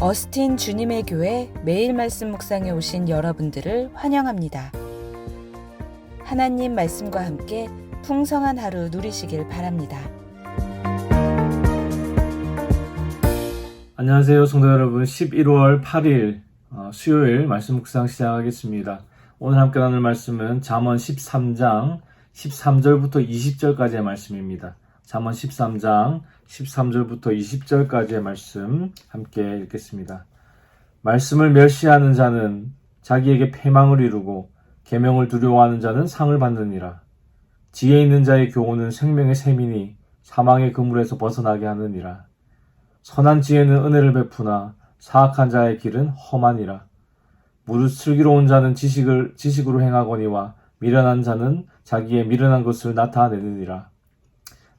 어스틴 주님의 교회 매일 말씀 묵상에 오신 여러분들을 환영합니다. 하나님 말씀과 함께 풍성한 하루 누리시길 바랍니다. 안녕하세요 성도 여러분. 11월 8일 수요일 말씀 묵상 시작하겠습니다. 오늘 함께 나눌 말씀은 잠언 13장 13절부터 20절까지의 말씀입니다. 잠언 13장 13절부터 20절까지의 말씀 함께 읽겠습니다. 말씀을 멸시하는 자는 자기에게 패망을 이루고 계명을 두려워하는 자는 상을 받느니라. 지혜 있는 자의 교훈은 생명의 샘이니 사망의 그물에서 벗어나게 하느니라. 선한 지혜는 은혜를 베푸나 사악한 자의 길은 험하니라. 무릇 슬기로운 자는 지식으로 행하거니와 미련한 자는 자기의 미련한 것을 나타내느니라.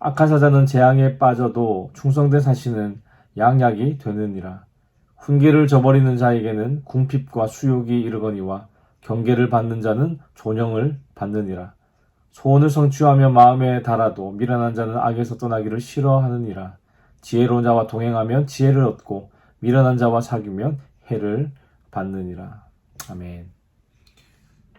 악한 사자는 재앙에 빠져도 충성된 사신은 양약이 되느니라. 훈계를 저버리는 자에게는 궁핍과 수욕이 이르거니와 경계를 받는 자는 존영을 받느니라. 소원을 성취하며 마음에 달아도 미련한 자는 악에서 떠나기를 싫어하느니라. 지혜로운 자와 동행하면 지혜를 얻고 미련한 자와 사귀면 해를 받느니라. 아멘.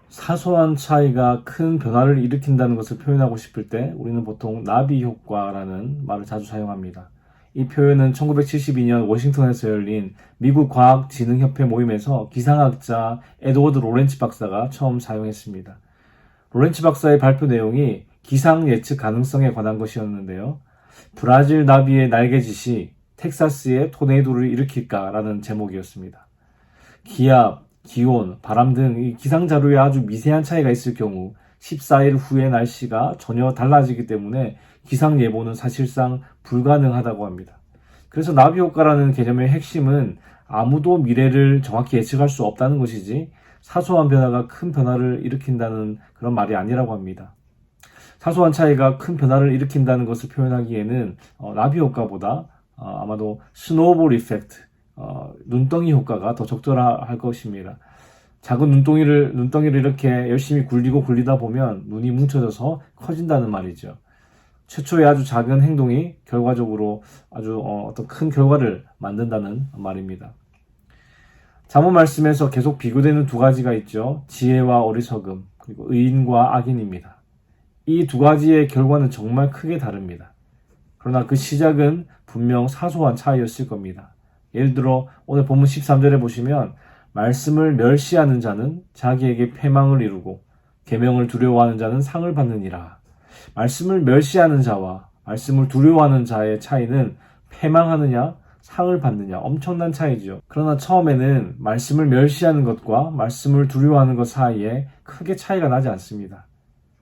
사소한 차이가 큰 변화를 일으킨다는 것을 표현하고 싶을 때 우리는 보통 나비 효과라는 말을 자주 사용합니다. 이 표현은 1972년 워싱턴에서 열린 미국 과학진흥협회 모임에서 기상학자 에드워드 로렌츠 박사가 처음 사용했습니다. 로렌츠 박사의 발표 내용이 기상 예측 가능성에 관한 것이었는데요. 브라질 나비의 날개짓이 텍사스의 토네이도를 일으킬까라는 제목이었습니다. 기압, 기온, 바람 등 이 기상 자료에 아주 미세한 차이가 있을 경우 14일 후의 날씨가 전혀 달라지기 때문에 기상 예보는 사실상 불가능하다고 합니다. 그래서 나비 효과라는 개념의 핵심은 아무도 미래를 정확히 예측할 수 없다는 것이지 사소한 변화가 큰 변화를 일으킨다는 그런 말이 아니라고 합니다. 사소한 차이가 큰 변화를 일으킨다는 것을 표현하기에는 나비 효과보다 아마도 스노우볼 이펙트, 눈덩이 효과가 더 적절할 것입니다. 작은 눈덩이를 이렇게 열심히 굴리다 보면 눈이 뭉쳐져서 커진다는 말이죠. 최초의 아주 작은 행동이 결과적으로 아주 어떤 큰 결과를 만든다는 말입니다. 잠언 말씀에서 계속 비교되는 두 가지가 있죠. 지혜와 어리석음, 그리고 의인과 악인입니다. 이 두 가지의 결과는 정말 크게 다릅니다. 그러나 그 시작은 분명 사소한 차이였을 겁니다. 예를 들어 오늘 본문 13절에 보시면 말씀을 멸시하는 자는 자기에게 패망을 이루고 계명을 두려워하는 자는 상을 받느니라. 말씀을 멸시하는 자와 말씀을 두려워하는 자의 차이는 패망하느냐 상을 받느냐 엄청난 차이죠. 그러나 처음에는 말씀을 멸시하는 것과 말씀을 두려워하는 것 사이에 크게 차이가 나지 않습니다.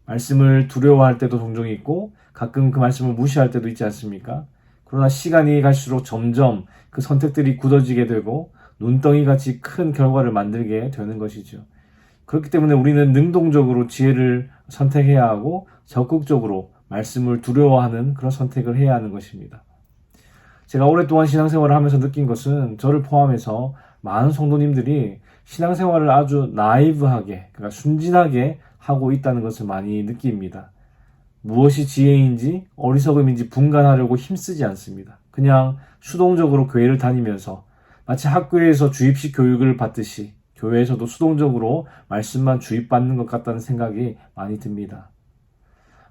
말씀을 두려워할 때도 종종 있고 가끔 그 말씀을 무시할 때도 있지 않습니까? 그러나 시간이 갈수록 점점 그 선택들이 굳어지게 되고 눈덩이같이 큰 결과를 만들게 되는 것이죠. 그렇기 때문에 우리는 능동적으로 지혜를 선택해야 하고 적극적으로 말씀을 두려워하는 그런 선택을 해야 하는 것입니다. 제가 오랫동안 신앙생활을 하면서 느낀 것은 저를 포함해서 많은 성도님들이 신앙생활을 아주 나이브하게, 그러니까 순진하게 하고 있다는 것을 많이 느낍니다. 무엇이 지혜인지 어리석음인지 분간하려고 힘쓰지 않습니다. 그냥 수동적으로 교회를 다니면서 마치 학교에서 주입식 교육을 받듯이 교회에서도 수동적으로 말씀만 주입받는 것 같다는 생각이 많이 듭니다.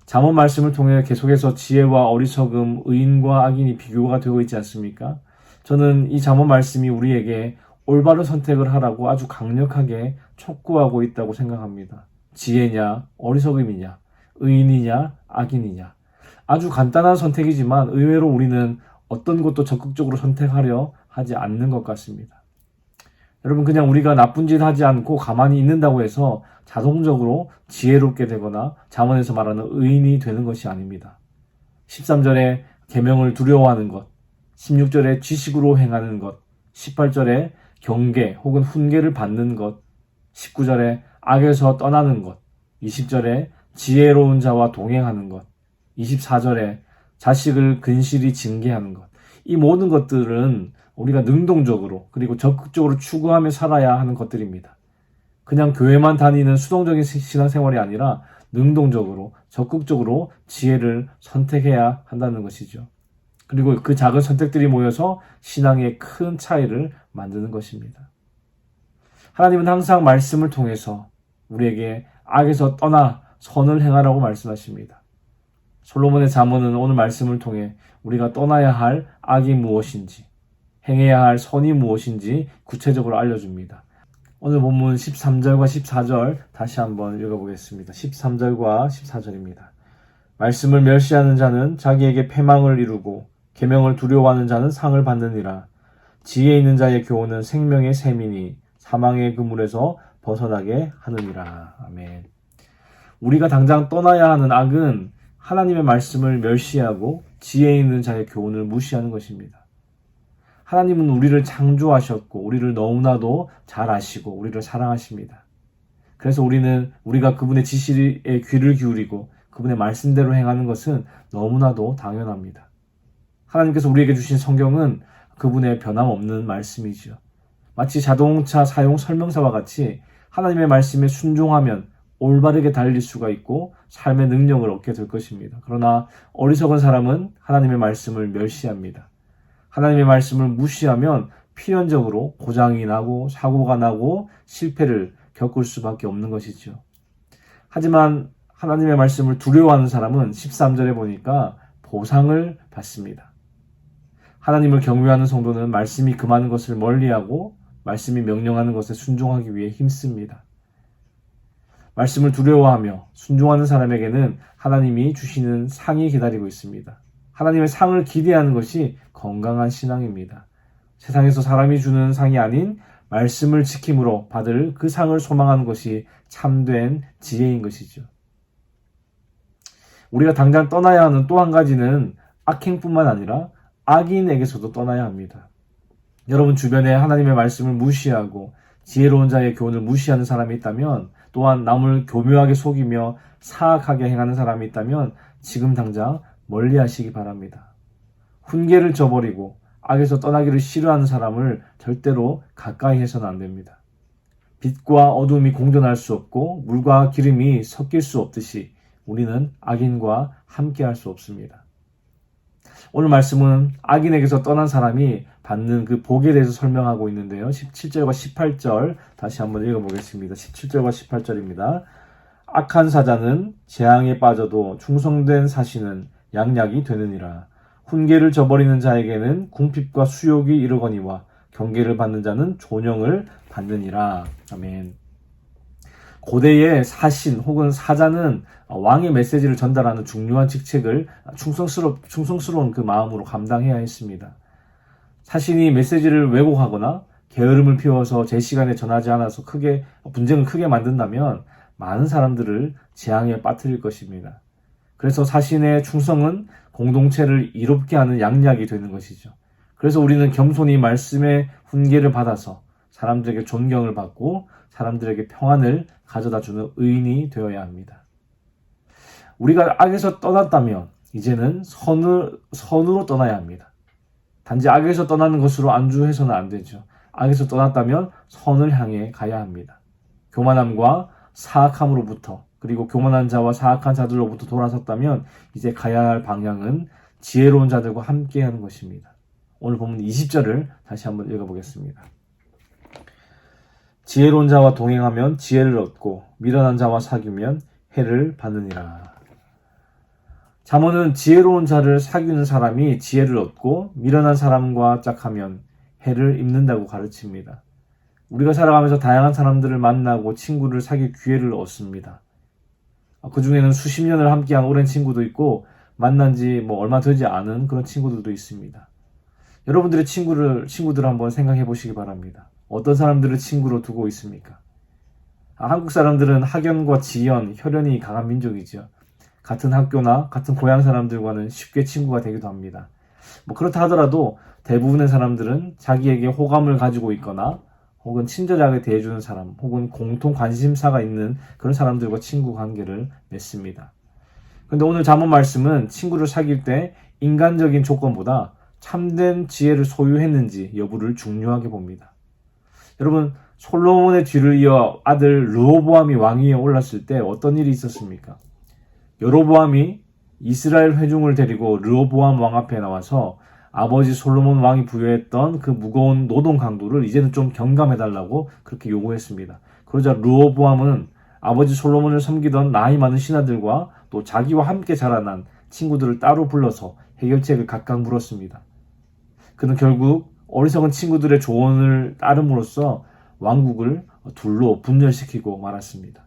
잠언 말씀을 통해 계속해서 지혜와 어리석음, 의인과 악인이 비교가 되고 있지 않습니까? 저는 이 잠언 말씀이 우리에게 올바른 선택을 하라고 아주 강력하게 촉구하고 있다고 생각합니다. 지혜냐, 어리석음이냐, 의인이냐, 악인이냐. 아주 간단한 선택이지만 의외로 우리는 어떤 것도 적극적으로 선택하려 하지 않는 것 같습니다. 여러분, 그냥 우리가 나쁜 짓 하지 않고 가만히 있는다고 해서 자동적으로 지혜롭게 되거나 잠언에서 말하는 의인이 되는 것이 아닙니다. 13절에 계명을 두려워하는 것, 16절에 지식으로 행하는 것, 18절에 경계 혹은 훈계를 받는 것, 19절에 악에서 떠나는 것, 20절에 지혜로운 자와 동행하는 것, 24절에 자식을 근실히 징계하는 것. 이 모든 것들은 우리가 능동적으로 그리고 적극적으로 추구하며 살아야 하는 것들입니다. 그냥 교회만 다니는 수동적인 신앙생활이 아니라 능동적으로 적극적으로 지혜를 선택해야 한다는 것이죠. 그리고 그 작은 선택들이 모여서 신앙의 큰 차이를 만드는 것입니다. 하나님은 항상 말씀을 통해서 우리에게 악에서 떠나 선을 행하라고 말씀하십니다. 솔로몬의 잠언은 오늘 말씀을 통해 우리가 떠나야 할 악이 무엇인지, 행해야 할 선이 무엇인지 구체적으로 알려줍니다. 오늘 본문 13절과 14절 다시 한번 읽어보겠습니다. 13절과 14절입니다. 말씀을 멸시하는 자는 자기에게 패망을 이루고 계명을 두려워하는 자는 상을 받느니라. 지혜 있는 자의 교훈은 생명의 샘이니 사망의 그물에서 벗어나게 하느니라. 아멘. 우리가 당장 떠나야 하는 악은 하나님의 말씀을 멸시하고 지혜 있는 자의 교훈을 무시하는 것입니다. 하나님은 우리를 창조하셨고 우리를 너무나도 잘 아시고 우리를 사랑하십니다. 그래서 우리가 그분의 지시에 귀를 기울이고 그분의 말씀대로 행하는 것은 너무나도 당연합니다. 하나님께서 우리에게 주신 성경은 그분의 변함없는 말씀이죠. 마치 자동차 사용 설명서와 같이 하나님의 말씀에 순종하면 올바르게 달릴 수가 있고 삶의 능력을 얻게 될 것입니다. 그러나 어리석은 사람은 하나님의 말씀을 멸시합니다. 하나님의 말씀을 무시하면 필연적으로 고장이 나고 사고가 나고 실패를 겪을 수밖에 없는 것이죠. 하지만 하나님의 말씀을 두려워하는 사람은 13절에 보니까 보상을 받습니다. 하나님을 경외하는 성도는 말씀이 금하는 것을 멀리하고 말씀이 명령하는 것에 순종하기 위해 힘씁니다. 말씀을 두려워하며 순종하는 사람에게는 하나님이 주시는 상이 기다리고 있습니다. 하나님의 상을 기대하는 것이 건강한 신앙입니다. 세상에서 사람이 주는 상이 아닌 말씀을 지킴으로 받을 그 상을 소망하는 것이 참된 지혜인 것이죠. 우리가 당장 떠나야 하는 또 한 가지는 악행뿐만 아니라 악인에게서도 떠나야 합니다. 여러분 주변에 하나님의 말씀을 무시하고 지혜로운 자의 교훈을 무시하는 사람이 있다면, 또한 남을 교묘하게 속이며 사악하게 행하는 사람이 있다면 지금 당장 멀리 하시기 바랍니다. 훈계를 저버리고 악에서 떠나기를 싫어하는 사람을 절대로 가까이 해서는 안 됩니다. 빛과 어둠이 공존할 수 없고 물과 기름이 섞일 수 없듯이 우리는 악인과 함께할 수 없습니다. 오늘 말씀은 악인에게서 떠난 사람이 받는 그 복에 대해서 설명하고 있는데요. 17절과 18절 다시 한번 읽어보겠습니다. 17절과 18절입니다. 악한 사자는 재앙에 빠져도 충성된 사신은 양약이 되느니라. 훈계를 저버리는 자에게는 궁핍과 수욕이 이르거니와 경계를 받는 자는 존영을 받느니라. 아멘. 고대의 사신 혹은 사자는 왕의 메시지를 전달하는 중요한 직책을 충성스러운 그 마음으로 감당해야 했습니다. 사신이 메시지를 왜곡하거나 게으름을 피워서 제 시간에 전하지 않아서 분쟁을 크게 만든다면 많은 사람들을 재앙에 빠뜨릴 것입니다. 그래서 사신의 충성은 공동체를 이롭게 하는 양약이 되는 것이죠. 그래서 우리는 겸손히 말씀의 훈계를 받아서 사람들에게 존경을 받고 사람들에게 평안을 가져다 주는 의인이 되어야 합니다. 우리가 악에서 떠났다면 이제는 선으로 떠나야 합니다. 단지 악에서 떠나는 것으로 안주해서는 안 되죠. 악에서 떠났다면 선을 향해 가야 합니다. 교만함과 사악함으로부터, 그리고 교만한 자와 사악한 자들로부터 돌아섰다면 이제 가야 할 방향은 지혜로운 자들과 함께 하는 것입니다. 오늘 본문 20절을 다시 한번 읽어보겠습니다. 지혜로운 자와 동행하면 지혜를 얻고 미련한 자와 사귀면 해를 받느니라. 잠언은 지혜로운 자를 사귀는 사람이 지혜를 얻고 미련한 사람과 짝하면 해를 입는다고 가르칩니다. 우리가 살아가면서 다양한 사람들을 만나고 친구를 사귈 기회를 얻습니다. 그 중에는 수십 년을 함께한 오랜 친구도 있고 만난 지 얼마 되지 않은 그런 친구들도 있습니다. 여러분들의 친구들 한번 생각해 보시기 바랍니다. 어떤 사람들을 친구로 두고 있습니까? 한국 사람들은 학연과 지연, 혈연이 강한 민족이죠. 같은 학교나 같은 고향 사람들과는 쉽게 친구가 되기도 합니다. 그렇다 하더라도 대부분의 사람들은 자기에게 호감을 가지고 있거나 혹은 친절하게 대해주는 사람, 혹은 공통 관심사가 있는 그런 사람들과 친구 관계를 맺습니다. 그런데 오늘 잠언 말씀은 친구를 사귈 때 인간적인 조건보다 참된 지혜를 소유했는지 여부를 중요하게 봅니다. 여러분, 솔로몬의 뒤를 이어 아들 르호보암이 왕위에 올랐을 때 어떤 일이 있었습니까? 여로보암이 이스라엘 회중을 데리고 르호보암 왕 앞에 나와서 아버지 솔로몬 왕이 부여했던 그 무거운 노동 강도를 이제는 좀 경감해달라고 그렇게 요구했습니다. 그러자 르호보암은 아버지 솔로몬을 섬기던 나이 많은 신하들과 또 자기와 함께 자라난 친구들을 따로 불러서 해결책을 각각 물었습니다. 그는 결국 어리석은 친구들의 조언을 따름으로써 왕국을 둘로 분열시키고 말았습니다.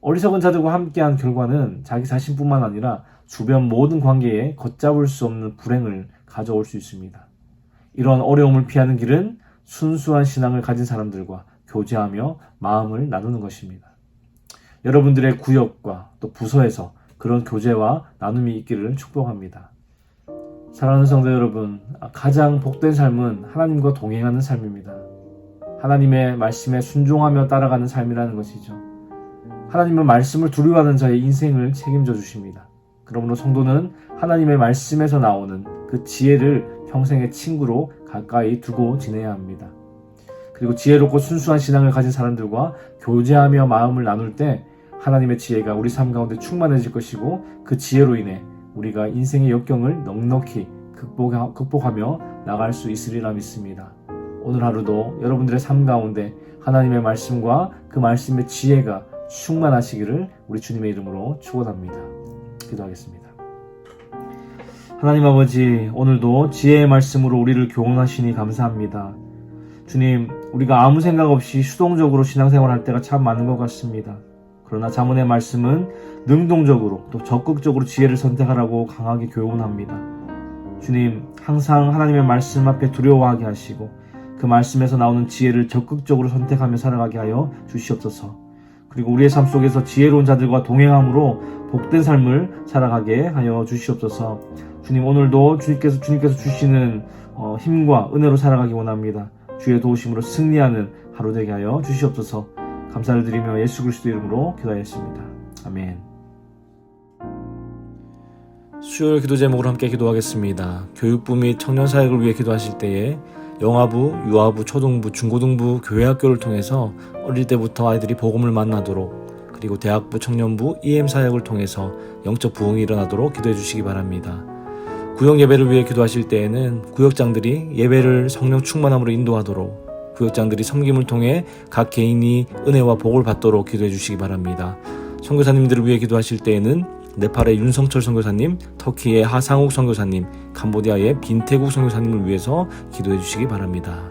어리석은 자들과 함께한 결과는 자기 자신뿐만 아니라 주변 모든 관계에 걷잡을 수 없는 불행을 가져올 수 있습니다. 이런 어려움을 피하는 길은 순수한 신앙을 가진 사람들과 교제하며 마음을 나누는 것입니다. 여러분들의 구역과 또 부서에서 그런 교제와 나눔이 있기를 축복합니다. 사랑하는 성도 여러분, 가장 복된 삶은 하나님과 동행하는 삶입니다. 하나님의 말씀에 순종하며 따라가는 삶이라는 것이죠. 하나님은 말씀을 두려워하는 자의 인생을 책임져 주십니다. 그러므로 성도는 하나님의 말씀에서 나오는 그 지혜를 평생의 친구로 가까이 두고 지내야 합니다. 그리고 지혜롭고 순수한 신앙을 가진 사람들과 교제하며 마음을 나눌 때 하나님의 지혜가 우리 삶 가운데 충만해질 것이고 그 지혜로 인해 우리가 인생의 역경을 넉넉히 극복하며 나갈 수 있으리라 믿습니다. 오늘 하루도 여러분들의 삶 가운데 하나님의 말씀과 그 말씀의 지혜가 충만하시기를 우리 주님의 이름으로 축원합니다. 기도하겠습니다. 하나님 아버지, 오늘도 지혜의 말씀으로 우리를 교훈하시니 감사합니다. 주님, 우리가 아무 생각 없이 수동적으로 신앙생활할 때가 참 많은 것 같습니다. 그러나 잠언의 말씀은 능동적으로 또 적극적으로 지혜를 선택하라고 강하게 교훈합니다. 주님, 항상 하나님의 말씀 앞에 두려워하게 하시고 그 말씀에서 나오는 지혜를 적극적으로 선택하며 살아가게 하여 주시옵소서. 그리고 우리의 삶 속에서 지혜로운 자들과 동행함으로 복된 삶을 살아가게 하여 주시옵소서. 주님, 오늘도 주님께서 주시는 힘과 은혜로 살아가기 원합니다. 주의 도우심으로 승리하는 하루 되게 하여 주시옵소서. 감사를 드리며 예수 그리스도 이름으로 기도하였습니다. 아멘. 수요일 기도 제목으로 함께 기도하겠습니다. 교육부 및 청년사역을 위해 기도하실 때에 영아부, 유아부, 초등부, 중고등부, 교회학교를 통해서 어릴 때부터 아이들이 복음을 만나도록, 그리고 대학부, 청년부, EM 사역을 통해서 영적 부흥이 일어나도록 기도해 주시기 바랍니다. 구역 예배를 위해 기도하실 때에는 구역장들이 예배를 성령 충만함으로 인도하도록, 구역장들이 섬김을 통해 각 개인이 은혜와 복을 받도록 기도해 주시기 바랍니다. 선교사님들을 위해 기도하실 때에는 네팔의 윤성철 선교사님, 터키의 하상욱 선교사님, 캄보디아의 빈태국 선교사님을 위해서 기도해 주시기 바랍니다.